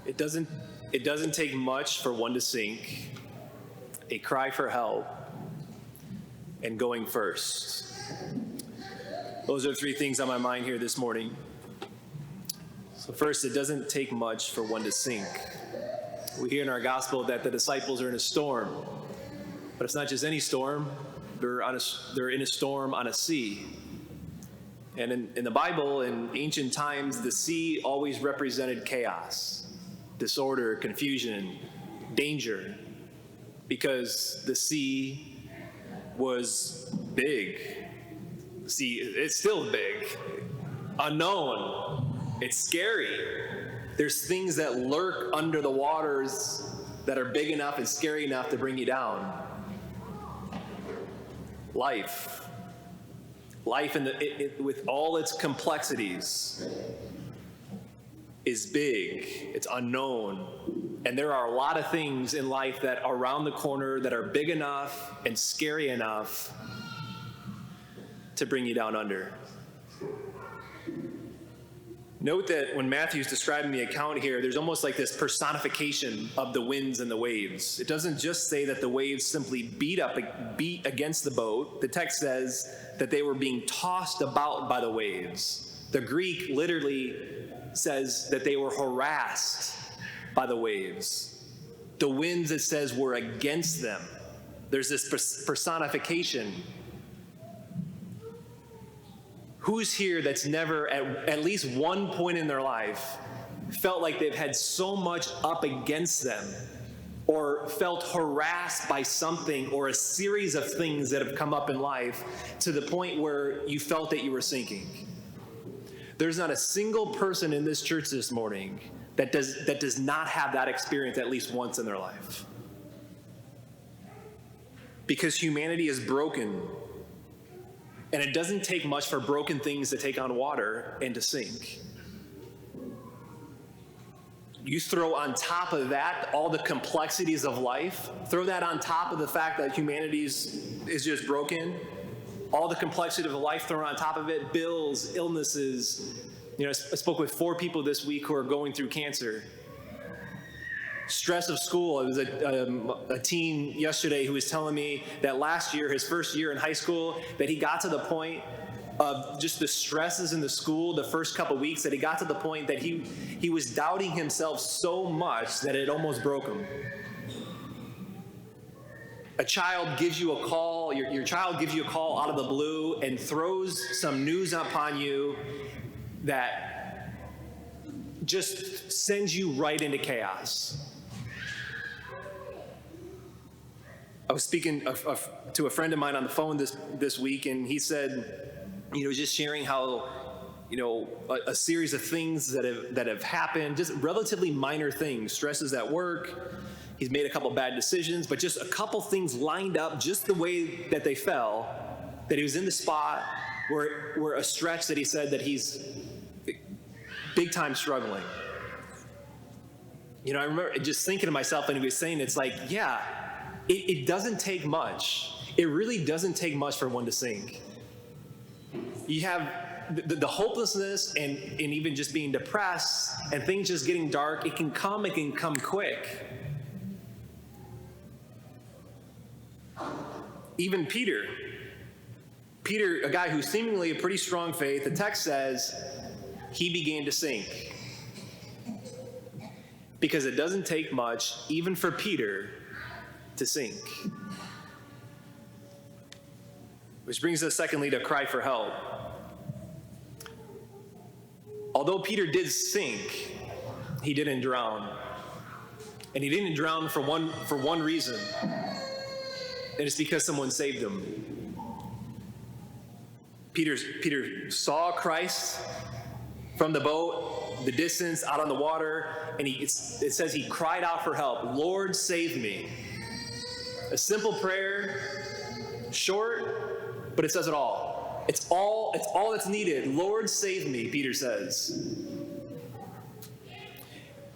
It doesn't take much for one to sink, a cry for help, and going first. Those are three things on my mind here this morning. So first, it doesn't take much for one to sink. We hear in our gospel that the disciples are in a storm, but it's not just any storm. They're in a storm on a sea. And in the Bible, in ancient times, the sea always represented chaos, disorder, confusion, danger, because the sea was big. See, it's still big, unknown, it's scary. There's things that lurk under the waters that are big enough and scary enough to bring you down. Life with all its complexities is big, it's unknown, and there are a lot of things in life that are around the corner that are big enough and scary enough to bring you down under. Note that when Matthew's describing the account here, there's almost like this personification of the winds and the waves. It doesn't just say that the waves simply beat against the boat. The text says that they were being tossed about by the waves. The Greek literally says that they were harassed by the waves. The winds, it says, were against them. There's this personification. Who's here that's never, at least one point in their life, felt like they've had so much up against them, or felt harassed by something or a series of things that have come up in life to the point where you felt that you were sinking? There's not a single person in this church this morning that does not have that experience at least once in their life. Because humanity is broken. And it doesn't take much for broken things to take on water and to sink. You throw on top of that all the complexities of life, throw that on top of the fact that humanity is just broken, all the complexity of life thrown on top of it, bills, illnesses. You know, I spoke with 4 people this week who are going through cancer. Stress of school. It was a teen yesterday who was telling me that last year, his first year in high school, that he got to the point of just the stresses in the school the first couple weeks, that he got to the point that he was doubting himself so much that it almost broke him. A child gives you a call, your child gives you a call out of the blue and throws some news upon you that just sends you right into chaos. I was speaking to a friend of mine on the phone this week, and he said, just sharing how, a series of things that have happened, just relatively minor things, stresses at work. He's made a couple bad decisions, but just a couple things lined up just the way that they fell, that he was in the spot where a stretch that he said that he's big time struggling. I remember just thinking to myself, and he was saying, it's like, yeah, it doesn't take much. It really doesn't take much for one to sink. You have the hopelessness and even just being depressed and things just getting dark. It can come quick. Even Peter, a guy who's seemingly a pretty strong faith, the text says he began to sink. Because it doesn't take much, even for Peter, to sink. Which brings us secondly to cry for help. Although Peter did sink, he didn't drown. And he didn't drown for one reason. And it's because someone saved him. Peter saw Christ from the boat, the distance, out on the water, and it says he cried out for help. Lord, save me. A simple prayer, short, but it says it all. It's all that's needed. Lord, save me, Peter says.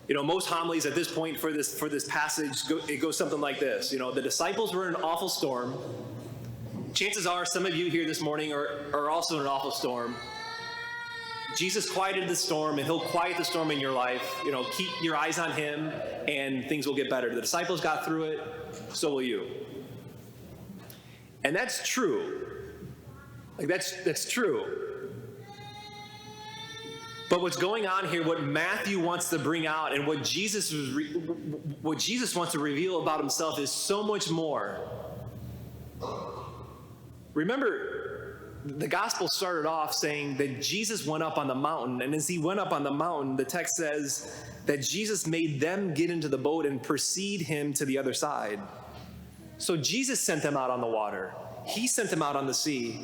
Most homilies at this point for this passage, it goes something like this. The disciples were in an awful storm. Chances are some of you here this morning are also in an awful storm. Jesus quieted the storm, and he'll quiet the storm in your life. Keep your eyes on him, and things will get better. The disciples got through it, so will you. And that's true. That's true. But what's going on here, what Matthew wants to bring out, and what Jesus wants to reveal about himself is so much more. Remember, the gospel started off saying that Jesus went up on the mountain, and as he went up on the mountain, the text says that Jesus made them get into the boat and precede him to the other side. So Jesus sent them out on the water. He sent them out on the sea.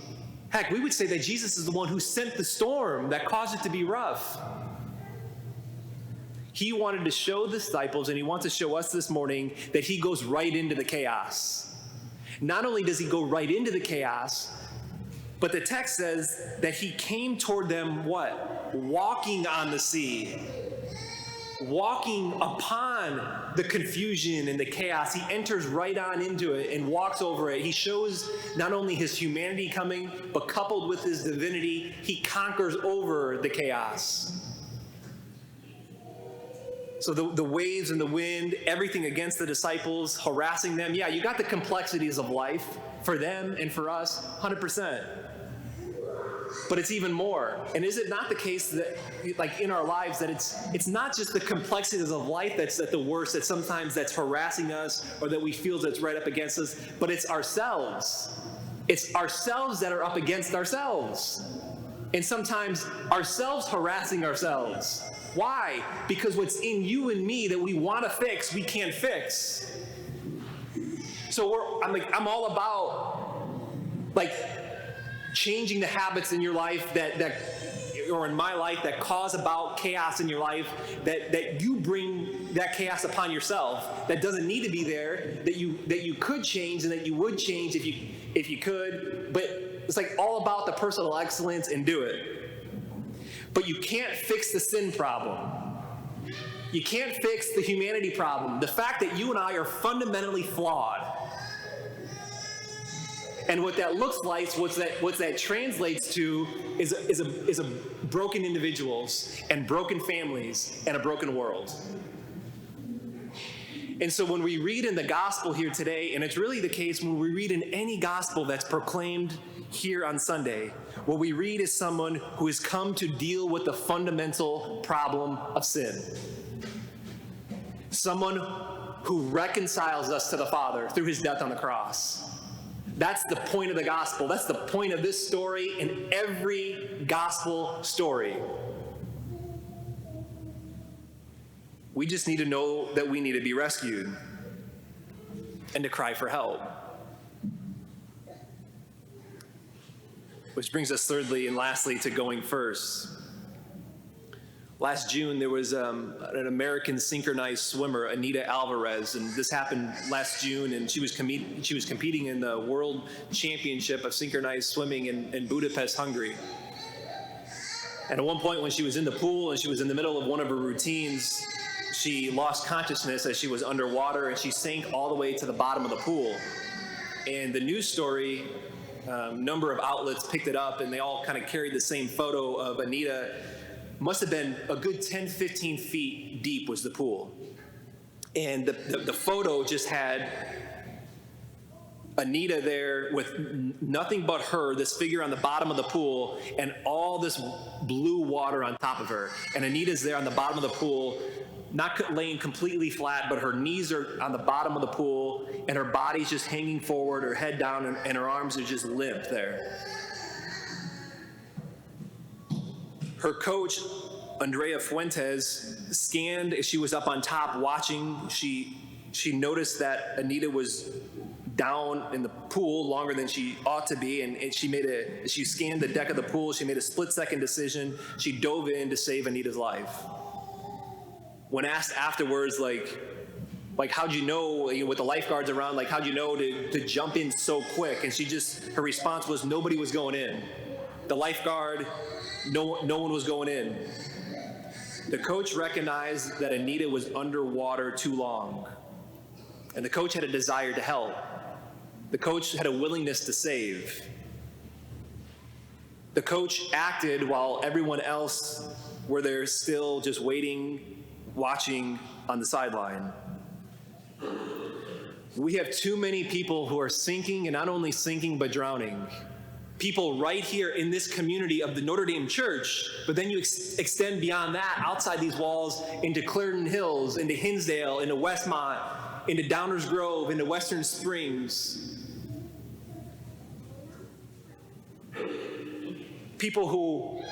Heck, we would say that Jesus is the one who sent the storm that caused it to be rough. He wanted to show the disciples, and he wants to show us this morning, that he goes right into the chaos. Not only does he go right into the chaos, but the text says that he came toward them, what? Walking on the sea. Walking upon the confusion and the chaos. He enters right on into it and walks over it. He shows not only his humanity coming, but coupled with his divinity, he conquers over the chaos. So the waves and the wind, everything against the disciples, harassing them. Yeah, you got the complexities of life for them and for us, 100%. But it's even more. And is it not the case that, like in our lives, that it's not just the complexities of life that's at the worst, that sometimes that's harassing us or that we feel that's right up against us, but it's ourselves. It's ourselves that are up against ourselves. And sometimes ourselves harassing ourselves. Why? Because what's in you and me that we want to fix, we can't fix. So I'm all about changing the habits in your life that or in my life that cause about chaos in your life, that you bring that chaos upon yourself, that doesn't need to be there, that you could change and that you would change if you could, but it's all about the personal excellence and do it. But you can't fix the sin problem. You can't fix the humanity problem. The fact that you and I are fundamentally flawed. And what that looks like, what that translates to is a broken individuals and broken families and a broken world. And so when we read in the gospel here today, and it's really the case when we read in any gospel that's proclaimed here on Sunday, what we read is someone who has come to deal with the fundamental problem of sin. Someone who reconciles us to the Father through his death on the cross. That's the point of the gospel. That's the point of this story and every gospel story. We just need to know that we need to be rescued and to cry for help. Which brings us thirdly and lastly to going first. Last June, there was an American synchronized swimmer, Anita Alvarez, and this happened last June, and she was competing in the World Championship of Synchronized Swimming in Budapest, Hungary. And at one point when she was in the pool and she was in the middle of one of her routines, she lost consciousness as she was underwater, and she sank all the way to the bottom of the pool. And the news story, number of outlets picked it up, and they all kind of carried the same photo of Anita. Must have been a good 10, 15 feet deep was the pool. And the photo just had Anita there with nothing but her, this figure on the bottom of the pool, and all this blue water on top of her. And Anita's there on the bottom of the pool, not laying completely flat, but her knees are on the bottom of the pool, and her body's just hanging forward, her head down, and her arms are just limp there. Her coach, Andrea Fuentes, scanned as she was up on top watching. She noticed that Anita was down in the pool longer than she ought to be, and she scanned the deck of the pool. She made a split-second decision. She dove in to save Anita's life. When asked afterwards, how'd you know, with the lifeguards around, how'd you know to jump in so quick? And her response was, nobody was going in. The lifeguard, no one was going in. The coach recognized that Anita was underwater too long, and the coach had a desire to help. The coach had a willingness to save. The coach acted while everyone else were there still just waiting, watching on the sideline. We have too many people who are sinking, and not only sinking, but drowning. People right here in this community of the Notre Dame Church, but then you extend beyond that, outside these walls, into Clarendon Hills, into Hinsdale, into Westmont, into Downers Grove, into Western Springs. People who,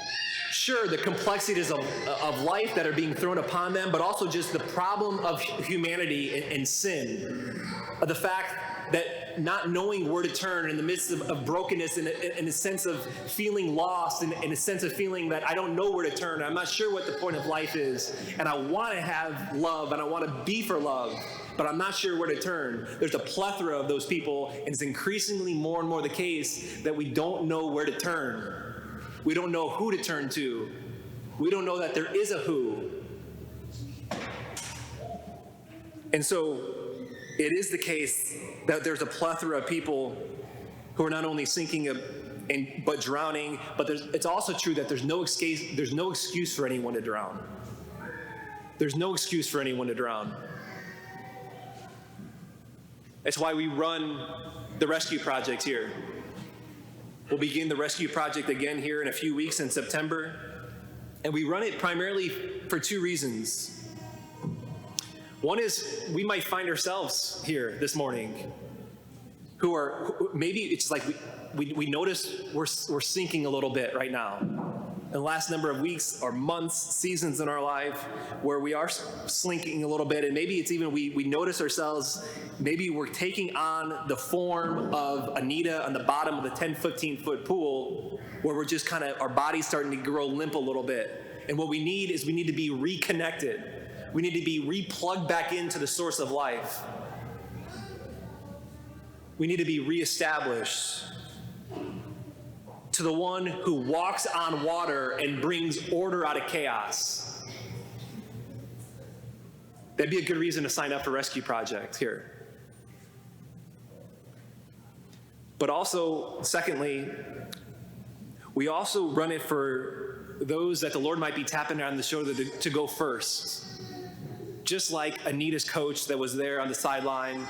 sure, the complexities of life that are being thrown upon them, but also just the problem of humanity and sin. Of the fact that not knowing where to turn in the midst of brokenness, and a sense of feeling lost, and a sense of feeling that I don't know where to turn. I'm not sure what the point of life is. And I want to have love, and I want to be for love, but I'm not sure where to turn. There's a plethora of those people, and it's increasingly more and more the case that we don't know where to turn. We don't know who to turn to. We don't know that there is a who. And so it is the case that there's a plethora of people who are not only sinking but drowning, but it's also true that there's no excuse for anyone to drown. There's no excuse for anyone to drown. That's why we run the rescue project here. We'll begin the rescue project again here in a few weeks in September. And we run it primarily for two reasons. One is we might find ourselves here this morning who maybe it's like we notice we're sinking a little bit right now. In the last number of weeks or months, seasons in our life where we are slinking a little bit, and maybe it's even we notice ourselves, maybe we're taking on the form of Anita on the bottom of the 10, 15-foot pool, where we're just kind of, our body's starting to grow limp a little bit. And what we need to be reconnected. We need to be replugged back into the source of life. We need to be reestablished to the one who walks on water and brings order out of chaos. That'd be a good reason to sign up for Rescue Project here. But also, secondly, we also run it for those that the Lord might be tapping on the shoulder to go first. Just like Anita's coach that was there on the sideline,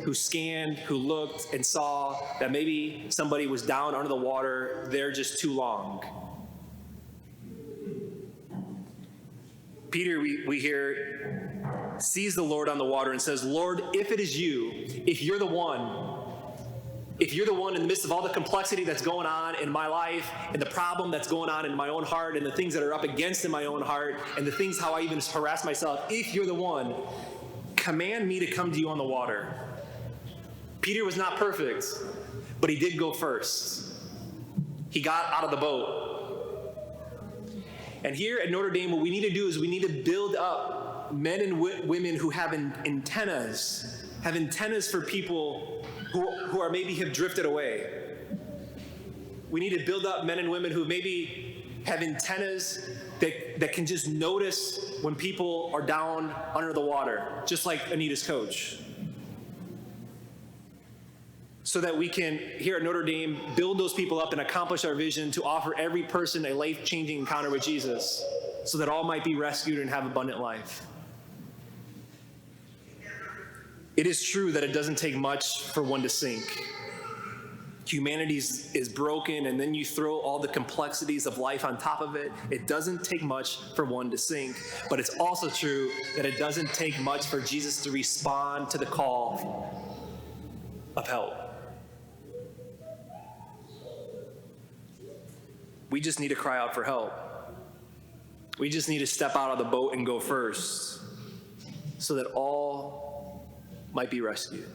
who scanned, who looked and saw that maybe somebody was down under the water there just too long. Peter, we hear, sees the Lord on the water and says, Lord, if it is you, if you're the one in the midst of all the complexity that's going on in my life, and the problem that's going on in my own heart, and the things that are up against in my own heart, and the things how I even harass myself, if you're the one, command me to come to you on the water. Peter was not perfect, but he did go first. He got out of the boat. And here at Notre Dame, what we need to do is we need to build up men and women who have antennas for people who are maybe have drifted away. We need to build up men and women who maybe have antennas that can just notice when people are down under the water, just like Anita's coach. So that we can, here at Notre Dame, build those people up and accomplish our vision to offer every person a life-changing encounter with Jesus, so that all might be rescued and have abundant life. It is true that it doesn't take much for one to sink. Humanity is broken, and then you throw all the complexities of life on top of it. It doesn't take much for one to sink. But it's also true that it doesn't take much for Jesus to respond to the call of help. We just need to cry out for help. We just need to step out of the boat and go first, so that all might be rescued.